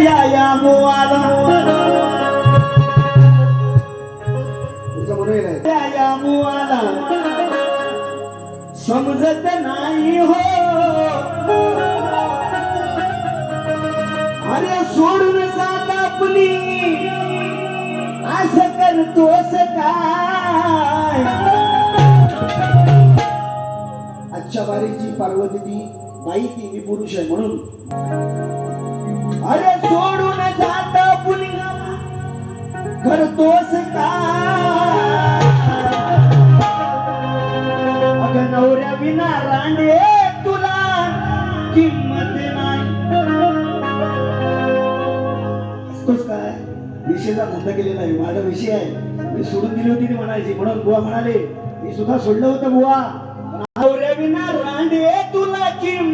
या मुआला या मुआला समजत नाही हो. अरे सोडून जात आपली असं करतोस काय. आजच्या बारीची पार्वती ती बाई ती मी पुरुष आहे म्हणून. अरे सोडून जात आपली करतोस काय. अगं नवऱ्या विना रांडे तुला किंमत नाही. असतोस काय विषयचा धंदा केलेला आहे. माझा विषय आहे मी सोडून दिली होती ती म्हणायची म्हणून बुवा म्हणाले मी सुद्धा सोडलं होतं बुवा. नवऱ्या विना रांडे तुला किंमत